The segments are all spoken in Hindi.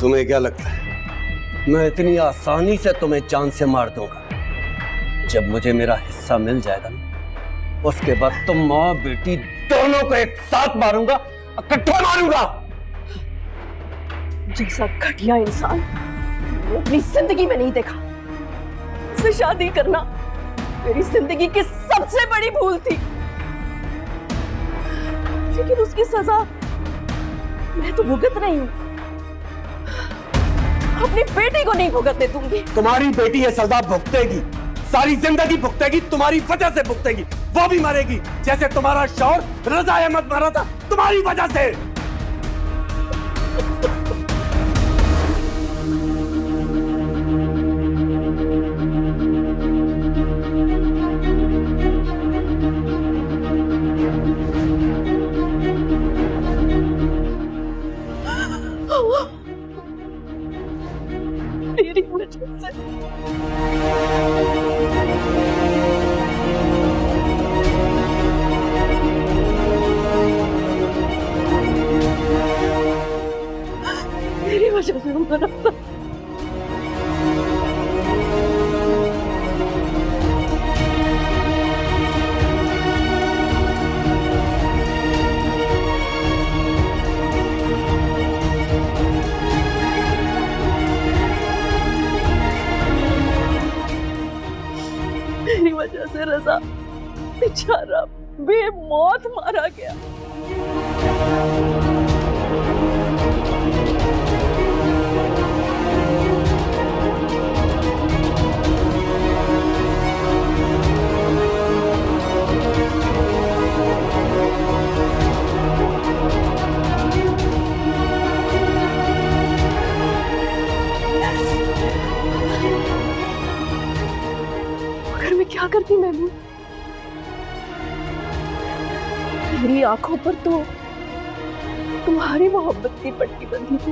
तुम्हें क्या लगता है मैं इतनी आसानी से तुम्हें जान से मार दूंगा? जब मुझे मेरा हिस्सा मिल जाएगा ना, उसके बाद तुम माँ बेटी दोनों को एक साथ मारूंगा, इकट्ठा मारूंगा। जैसा घटिया इंसान मैंने अपनी जिंदगी में नहीं देखा। उससे शादी करना मेरी जिंदगी की सबसे बड़ी भूल थी, लेकिन उसकी सजा मैं तो भुगत रही हूं। अपनी बेटी को नहीं भुगतने दूंगी। तुम्हारी बेटी ये सजा भुगतेगी, सारी जिंदगी भुगतेगी, तुम्हारी वजह से भुगतेगी। वो भी मरेगी जैसे तुम्हारा शौहर रजा अहमद मरा था, तुम्हारी वजह से। तेरी वजह से मेरी वजह से मरा था। मेरी वजह से रजा बेचारा बेमौत मारा गया। मगर मैं क्या करती महमूद? मेरी आंखों पर तो तुम्हारी मोहब्बत की पट्टी बंधी थी।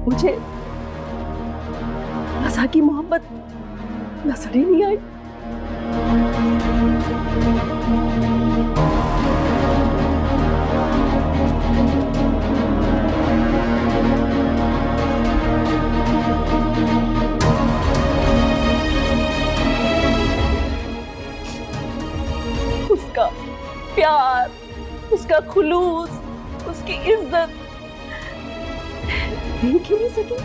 मुझे रज़ा की मोहब्बत नजर ही नहीं आई। उसका प्यार, उसका खुलूस, उसकी इज्जत देख ही नहीं सकी।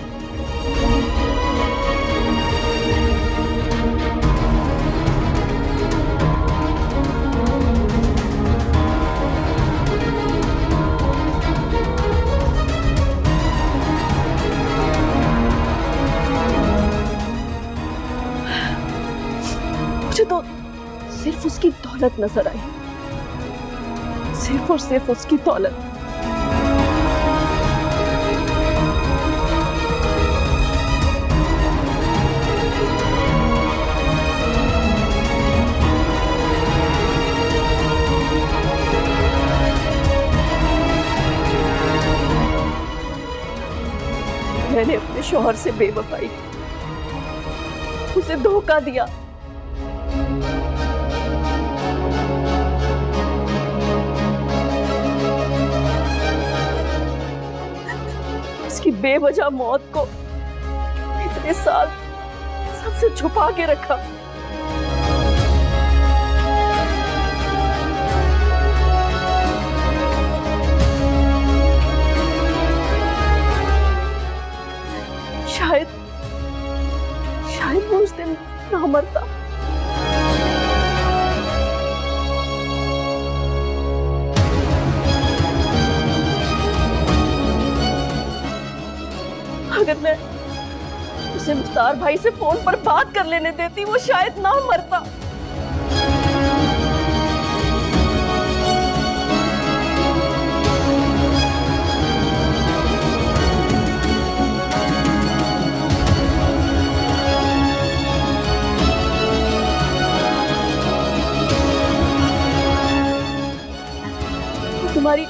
मुझे तो सिर्फ उसकी दौलत नजर आई, सिर्फ और सिर्फ उसकी दौलत। मैंने अपने शौहर से बेवफाई की, उसे धोखा दिया। उसकी बेवजह मौत को इतने साल सबसे छुपा के रखा। शायद वो उस दिन ना मरता। अगर मैं उसे मुख्तार भाई से फोन पर बात कर लेने देती, वो शायद ना मरता। तुम्हारी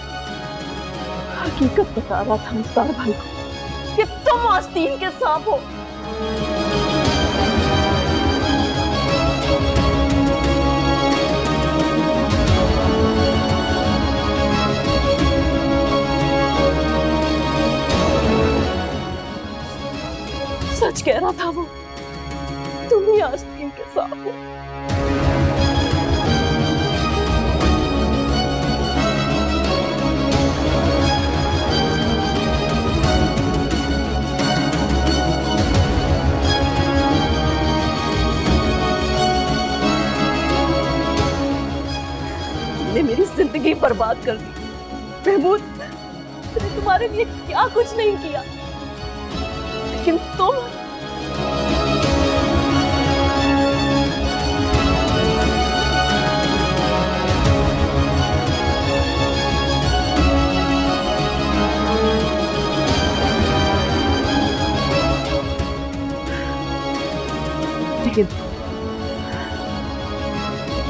हकीकत बता रहा था मुख्तार भाई को कि तुम आस्तीन के सांप हो। सच कह रहा था वो, तुम ही आस्तीन के सांप हो। तुमने मेरी जिंदगी बर्बाद कर दी महमूद। मैंने तुम्हारे लिए क्या कुछ नहीं किया, लेकिन तुम लेकिन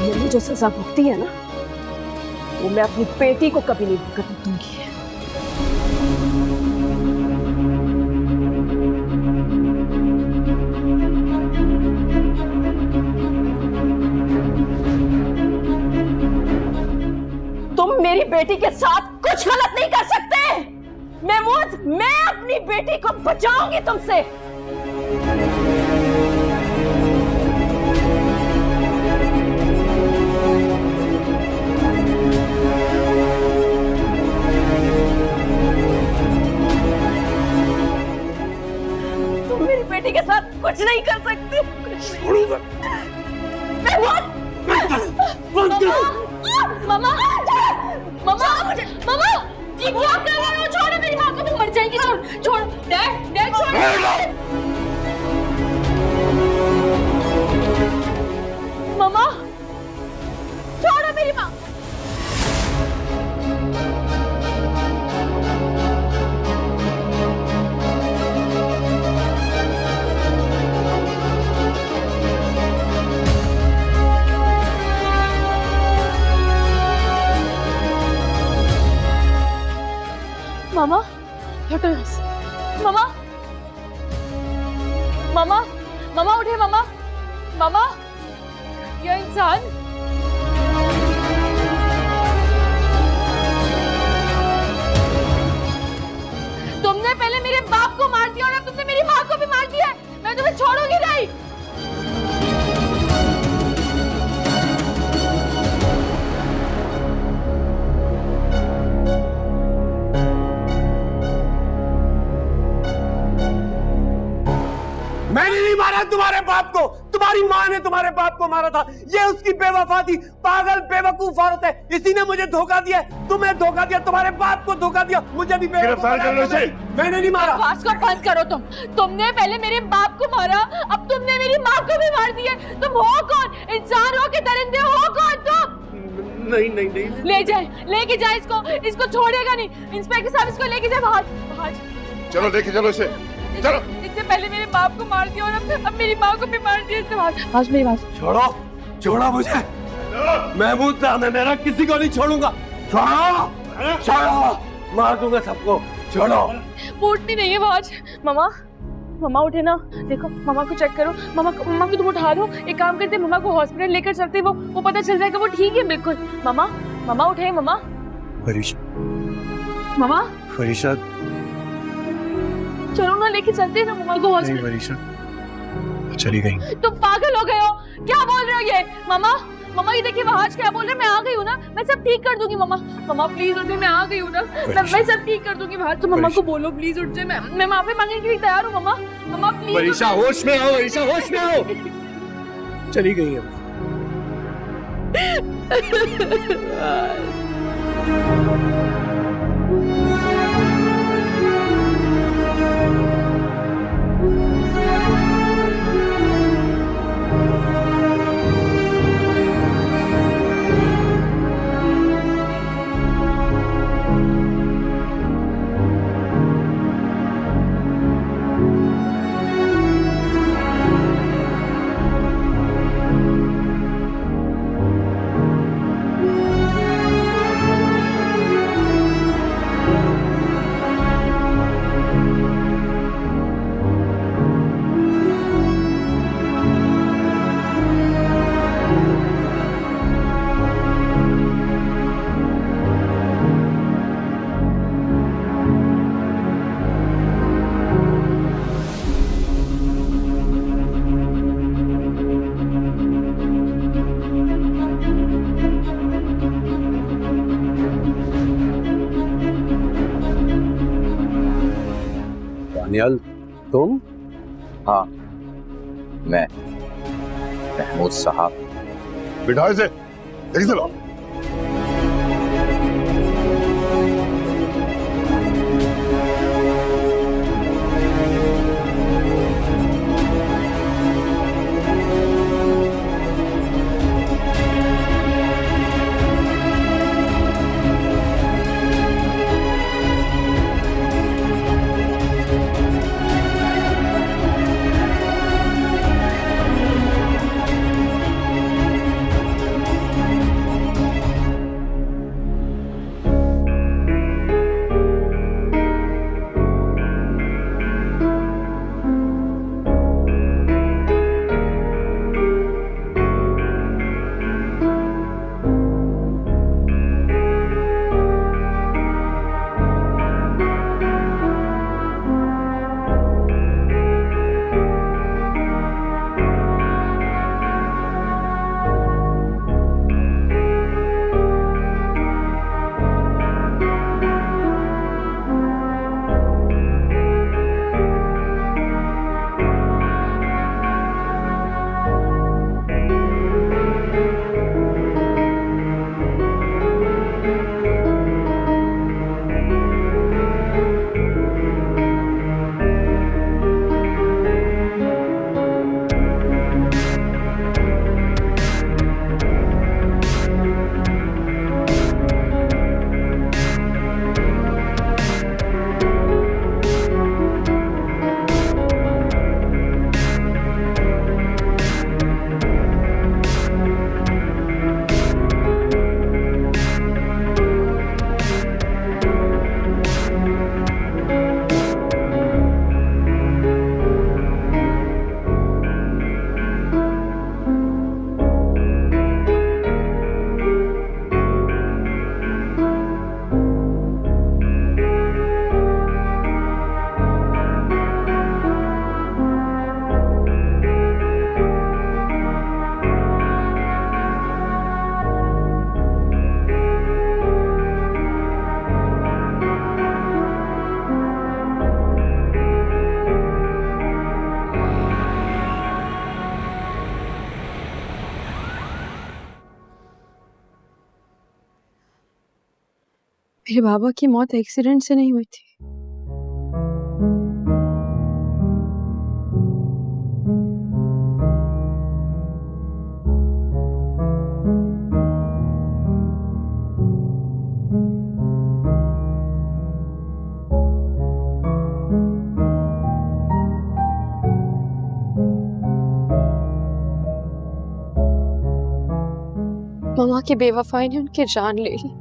मैंने जो सजा भुगती है ना, वो मैं अपनी बेटी को कभी नहीं भुगतने दूंगी। तुम मेरी बेटी के साथ कुछ गलत नहीं कर सकते महमूद। मैं अपनी बेटी को बचाऊंगी तुमसे। बेटी के साथ कुछ नहीं कर सकती। मामा, मामा, मामा, ये क्या कर रहे हो? छोड़ो मेरी माँ को, तुम मर जाएंगी। छोड़, छोड़, डैड, डैड, छोड़। मामा, छोड़ो मेरी माँ। मामा, हटो यहाँ से। मामा, मामा, मामा उठे। मामा, मामा, ये इंसान। तुमने पहले मेरे बाप को मार दिया और अब तुमने मेरी माँ को भी मार दिया। मैं तुम्हें छोड़ूंगी नहीं। मैंने नहीं मारा तुम्हारे बाप को, तुम्हारी माँ ने तुम्हारे बाप को मारा था। ये उसकी बेवफा थी, पागल बेवकूफ औरत है। इसी ने मुझे धोखा दिया, तुम्हें धोखा दिया, तुम्हारे बाप को धोखा दिया, मुझे भी गिरफ्तार कर लो इसे। मैंने नहीं मारा। बकवास को बंद करो तुम। तुमने पहले मेरे बाप को मारा, अब तुमने मेरी माँ को भी मार दिया। तुम हो कौन? इंसान हो के दरिंदे हो कौन तुम? नहीं नहीं नहीं, ले जाए, लेके जाए इसको। इसको छोड़ेगा नहीं। इंस्पेक्टर साहब, इसको लेके जाए बाहर, बाहर। चलो लेके चलो इसे, चलो। इससे पहले मेरे बाप को मार दिया और अब मेरी माँ को भी मार दिया। इससे बाहर, आज मेरी बात छोड़ो, छोड़ो मुझे। महमूद नाम है मेरा, किसी को नहीं छोड़ूंगा। छोड़ो, छोड़ो, मार दूंगा सबको। छोड़ो। वो उठती नहीं है वो आज। मामा, मामा उठे ना। देखो मामा को चेक करो। मामा को तुम उठा लो। एक काम करते, मामा को हॉस्पिटल लेकर चलते। वो पता चल जाएगा वो ठीक है बिल्कुल। मामा, मामा उठे। मामा, फरीशा, मामा, फरीशा, चलो ना, लेके चलते हैं ना मामा को हॉस्पिटल। फरीशा चली गई। तुम पागल हो गए हो, क्या बोल रहे हो ये? मामा, मामा ये देखिए वहाज क्या बोल रहे हैं। मैं आ गई हूँ ना, मैं सब ठीक कर दूंगी। मामा, मामा प्लीज उठ जाए, मैं आ गई हूँ ना, मैं सब ठीक कर दूंगी। वहाज तो मामा को बोलो प्लीज उठ जाए। मैं माफी मांगने के लिए तैयार हूँ। मामा, मामा प्लीज। फरीशा होश में आओ, फरीशा होश में आओ। चली गई है। दानियल, तुम? हाँ, मैं महमूद साहब। बिठाओ इसे, लेके चलो। मेरे बाबा की मौत एक्सीडेंट से नहीं हुई थी। मामा की बेवफाई ने उनकी जान ले ली।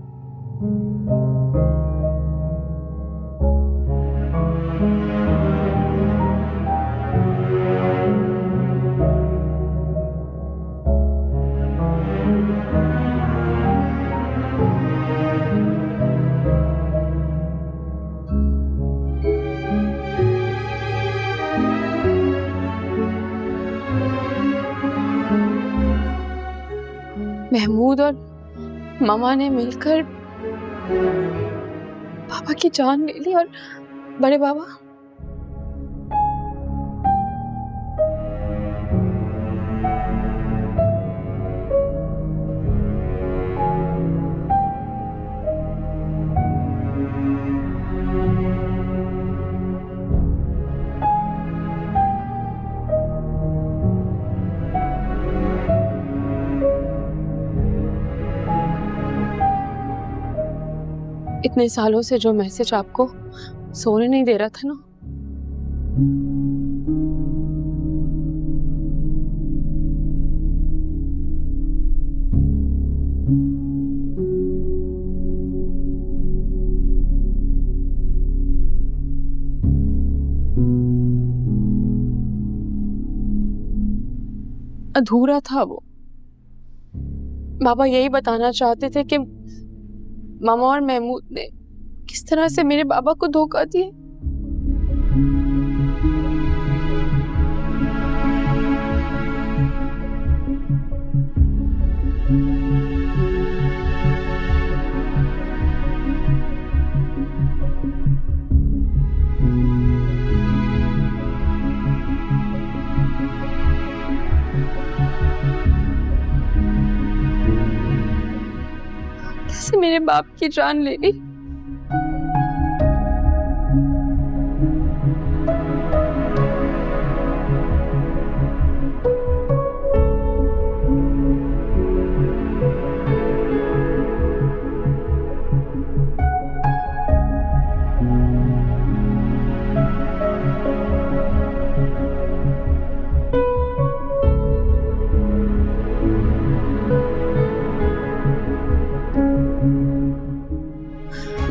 महमूद और मामा ने मिलकर पापा की जान ले ली। और बड़े बाबा इतने सालों से जो मैसेज आपको सोने नहीं दे रहा था ना, अधूरा था वो। बाबा यही बताना चाहते थे कि मामा और महमूद ने किस तरह से मेरे बाबा को धोखा दिया। बाप की जान ले ली।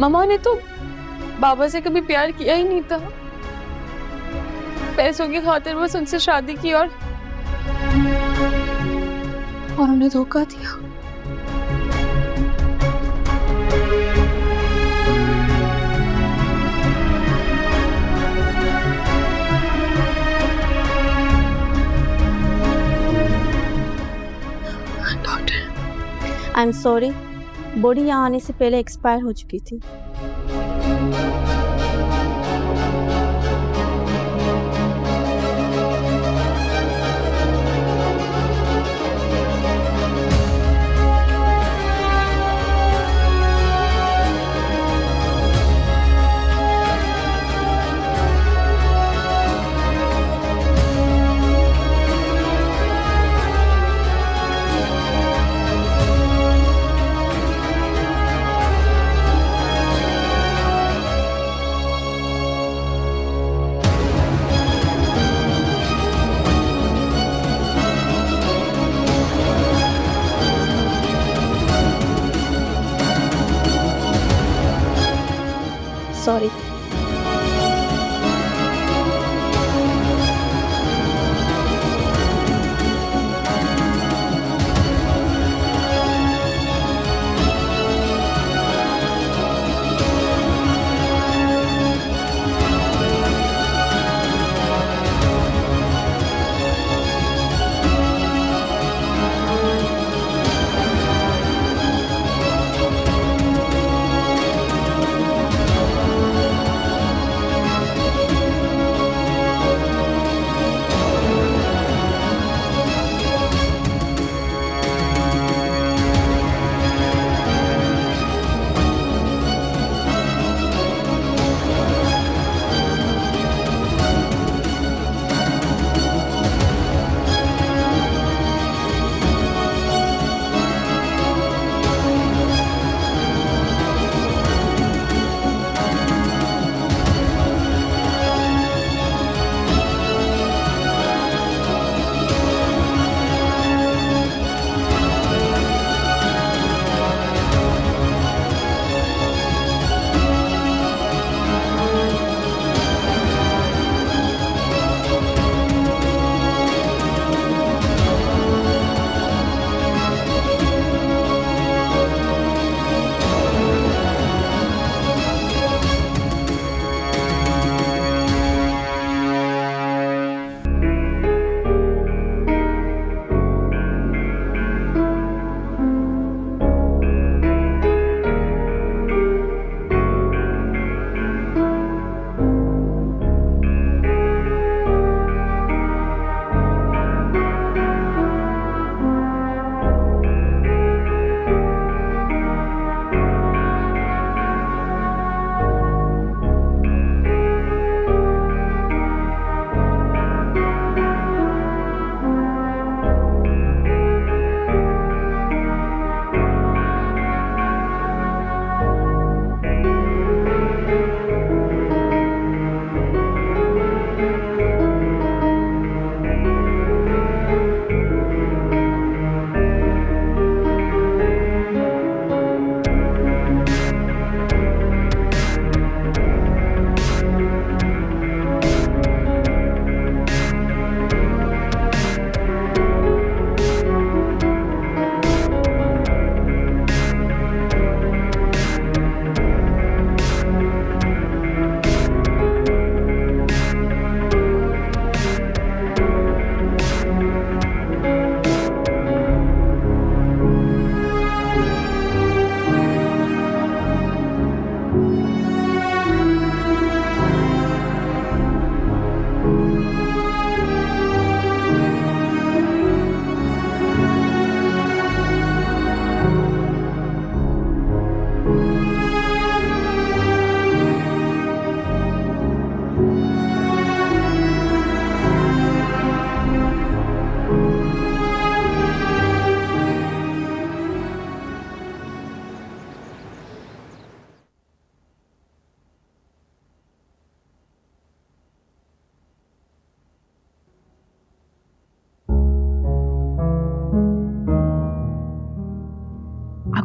मामा ने तो बाबा से कभी प्यार किया ही नहीं था। पैसों की खातिर बस उनसे शादी की और उन्हें धोखा दिया। आई एम सॉरी, बॉडी यहाँ आने से पहले एक्सपायर हो चुकी थी। सॉरी।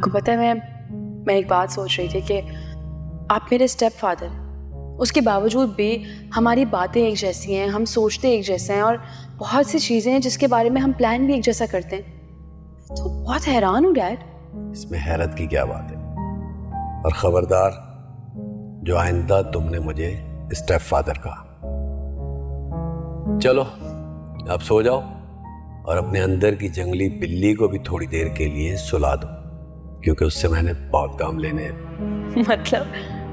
आपको पता है मैं एक बात सोच रही थी कि आप मेरे स्टेप फादर, उसके बावजूद भी हमारी बातें एक जैसी हैं, हम सोचते एक जैसे हैं और बहुत सी चीज़ें हैं जिसके बारे में हम प्लान भी एक जैसा करते हैं। तो बहुत हैरान हूँ डैड। इसमें हैरत की क्या बात है? और खबरदार, जो आइंदा तुमने मुझे स्टेप फादर कहा। चलो अब सो जाओ और अपने अंदर की जंगली बिल्ली को भी थोड़ी देर के लिए सुला दो, क्योंकि उससे मैंने बहुत काम लेने हैं। मतलब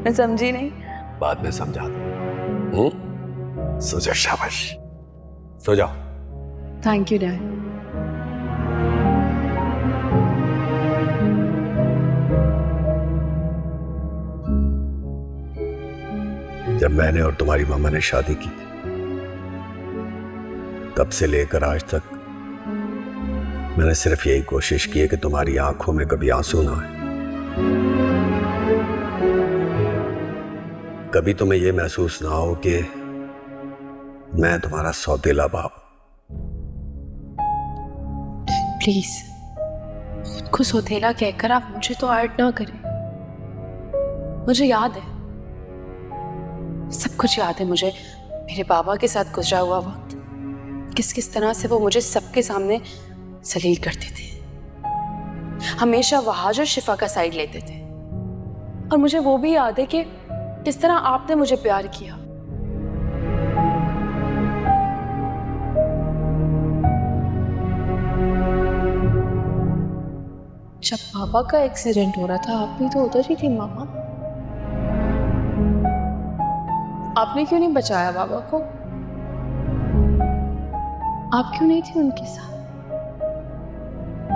मैं समझी नहीं। बाद में समझा दूंगा। सो जाओ, शाबाश, सो जाओ। Thank you dad. जब मैंने और तुम्हारी मामा ने शादी की तब से लेकर आज तक मैंने सिर्फ यही कोशिश की है कि तुम्हारी आंखों में कभी आंसू ना आए, कभी तुम्हें यह महसूस ना हो कि मैं तुम्हारा सौतेला बाप। प्लीज खुद को सौतेला कहकर आप मुझे तो हर्ट ना करें। मुझे याद है, सब कुछ याद है मुझे, मेरे बाबा के साथ गुजरा हुआ वक्त, किस किस तरह से वो मुझे सबके सामने जलील करते थे, हमेशा वहाज और शिफा का साइड लेते थे। और मुझे वो भी याद है कि किस तरह आपने मुझे प्यार किया। जब पापा का एक्सीडेंट हो रहा था आप भी तो उधर ही थी मामा। आपने क्यों नहीं बचाया बाबा को? आप क्यों नहीं थी उनके साथ?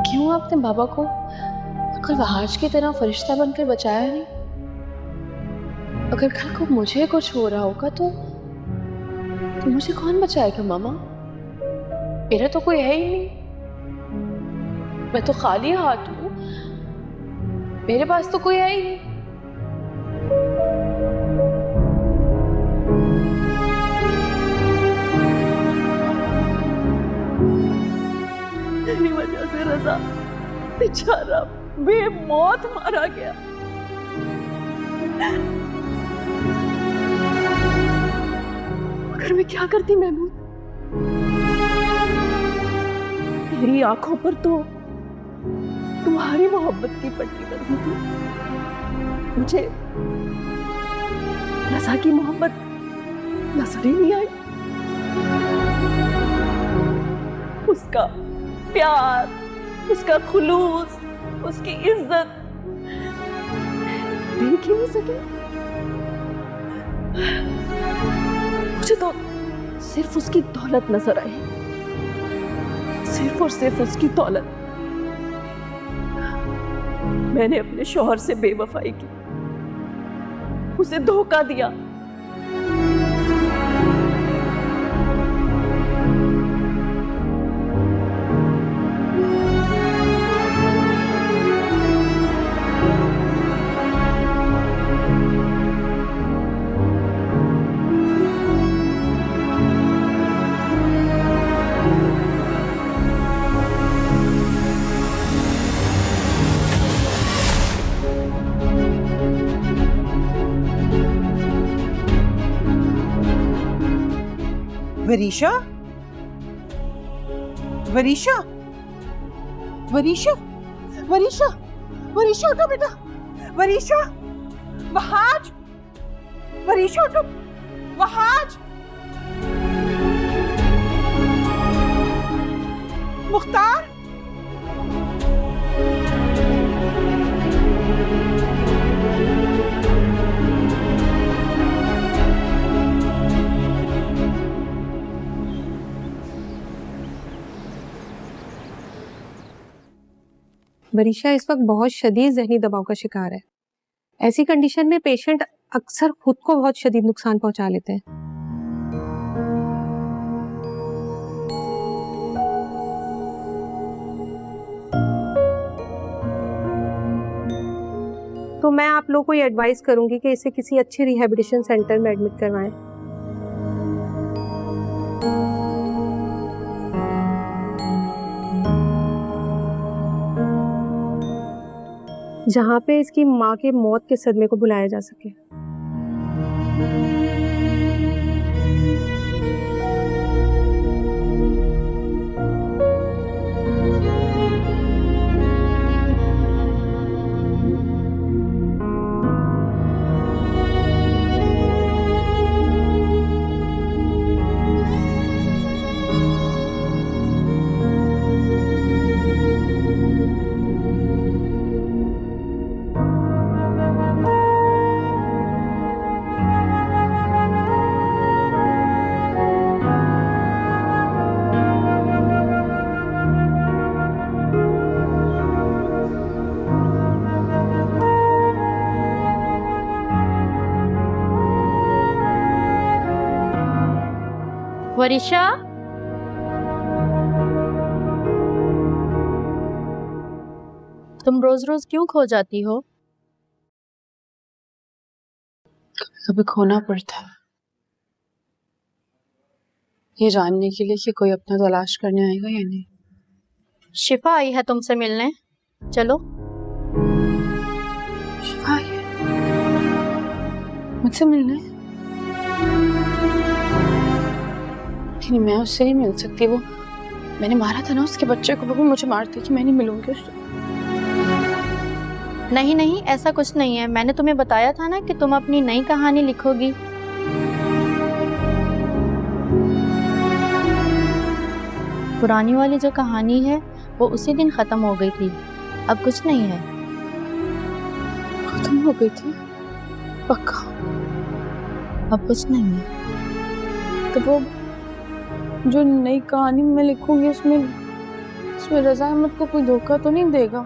क्यों आपने बाबा को अगर वहाज की तरह फरिश्ता बनकर बचाया नहीं? अगर कल को मुझे कुछ हो रहा होगा तो मुझे कौन बचाएगा मामा? मेरा तो कोई है ही नहीं, मैं तो खाली हाथ हूं, मेरे पास तो कोई है ही नहीं। मेरी वजह से रजा बेचारा बेमौत मारा गया। मगर मैं क्या करती महमूद, मेरी आंखों पर तो तुम्हारी मोहब्बत की पट्टी बंधी थी। मुझे रजा की मोहब्बत नजर ही नहीं आई। उसका प्यार, उसका खुलूस, उसकी इज्जत देख ही नहीं सके। मुझे तो सिर्फ उसकी दौलत नजर आई, सिर्फ और सिर्फ उसकी दौलत। मैंने अपने शौहर से बेवफाई की, उसे धोखा दिया। वरीशा, वरीशा, वरीशा, वरीशा, वरीशा उठो बेटा, वरीशा, वहाज, वरीशा उठो, वहाज, मुख्तार, वरीशा इस वक्त बहुत शदीद जहनी दबाव का शिकार है। ऐसी कंडीशन में पेशेंट अक्सर खुद को बहुत शदीद नुकसान पहुंचा लेते हैं। तो मैं आप लोगों को ये एडवाइस करूंगी कि इसे किसी अच्छे रिहैबिलिटेशन सेंटर में एडमिट करवाएं। जहाँ पे इसकी माँ के मौत के सदमे को भुलाया जा सके। वरिशा, तुम रोज रोज क्यों खो जाती हो? कभी खोना पड़ता है ये जानने के लिए कि कोई अपना तलाश करने आएगा या नहीं। शिफा आई है तुमसे मिलने, चलो। शिफा आई है मुझसे मिलने? नहीं, मैं उससे नहीं मिल सकती। वो मैंने मारा था ना उसके बच्चे को, वो भी मुझे मारती कि मैं नहीं मिलूंगी उससे। नहीं नहीं, ऐसा कुछ नहीं है। मैंने तुम्हें बताया था ना कि तुम अपनी नई कहानी लिखोगी। पुरानी वाली जो कहानी है वो उसी दिन खत्म हो गई थी, अब कुछ नहीं है। खत्म हो गई थी? पक्का? अब कुछ नहीं है। तो वो जो नई कहानी मैं लिखूंगी उसमें रज़ा अहमद को कोई धोखा तो नहीं देगा?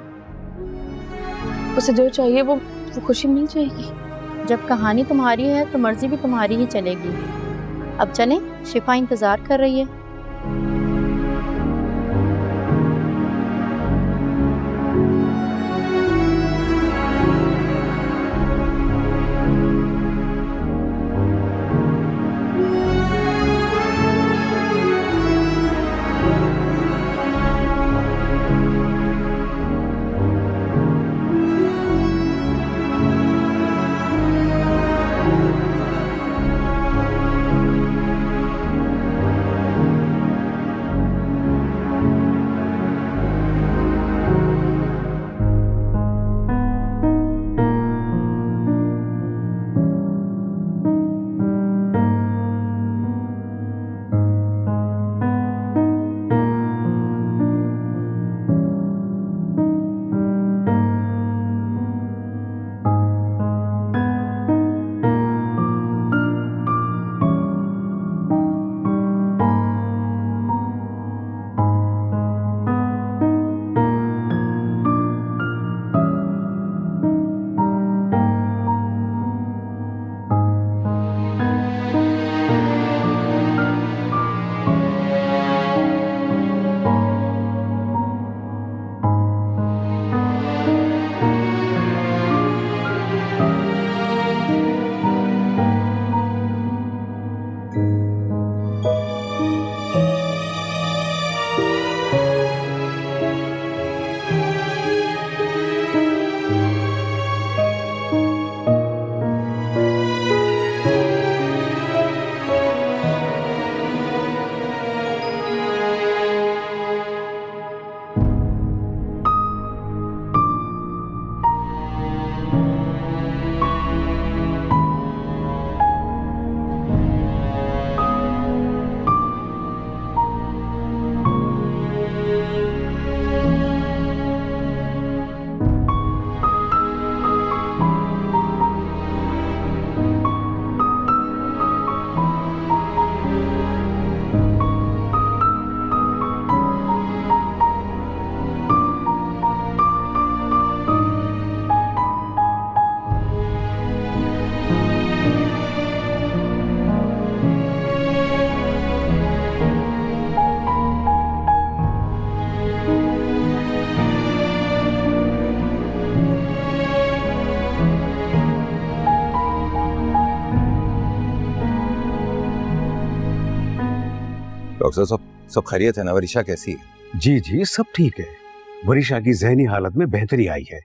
उसे जो चाहिए वो खुशी मिल जाएगी। जब कहानी तुम्हारी है तो मर्जी भी तुम्हारी ही चलेगी। अब चलें, शिफा इंतजार कर रही है। डॉक्टर साहब, सब खैरियत है ना? वरिशा कैसी है? जी जी, सब ठीक है। वरिशा की जहनी हालत में बेहतरी आई है।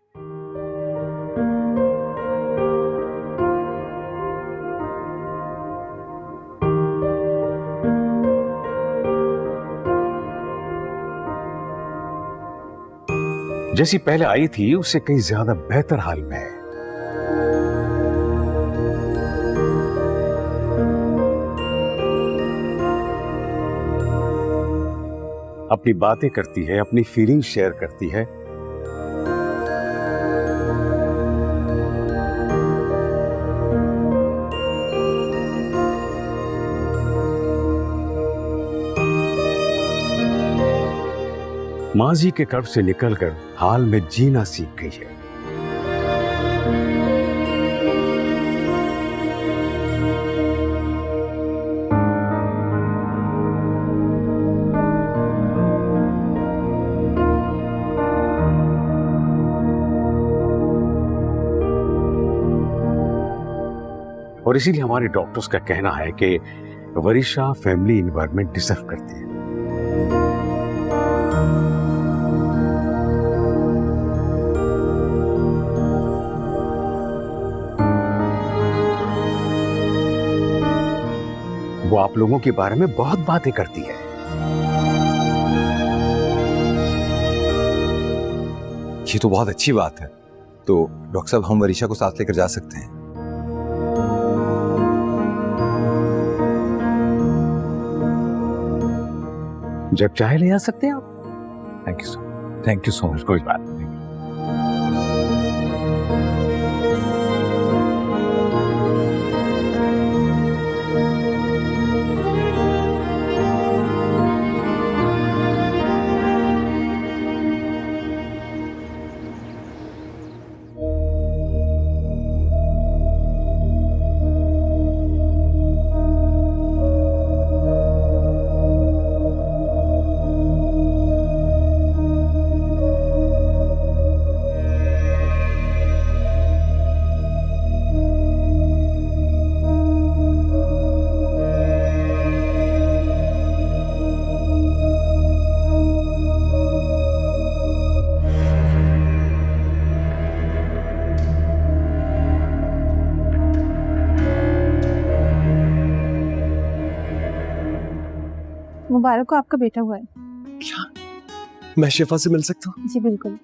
जैसी पहले आई थी उससे कहीं ज्यादा बेहतर हाल में है। अपनी बातें करती है, अपनी फीलिंग शेयर करती है। माजी के कर्ब से निकलकर हाल में जीना सीख गई है। और इसीलिए हमारे डॉक्टर्स का कहना है कि वरिशा फैमिली एनवायरनमेंट डिजर्व करती है। वो आप लोगों के बारे में बहुत बातें करती है। ये तो बहुत अच्छी बात है। तो डॉक्टर साहब, हम वरिशा को साथ लेकर जा सकते हैं? जब चाहे ले आ सकते हैं आप। Thank you so much. कोई बात नहीं। मुबारक हो, आपका बेटा हुआ है। मैं शिफा से मिल सकता हूँ? जी बिल्कुल।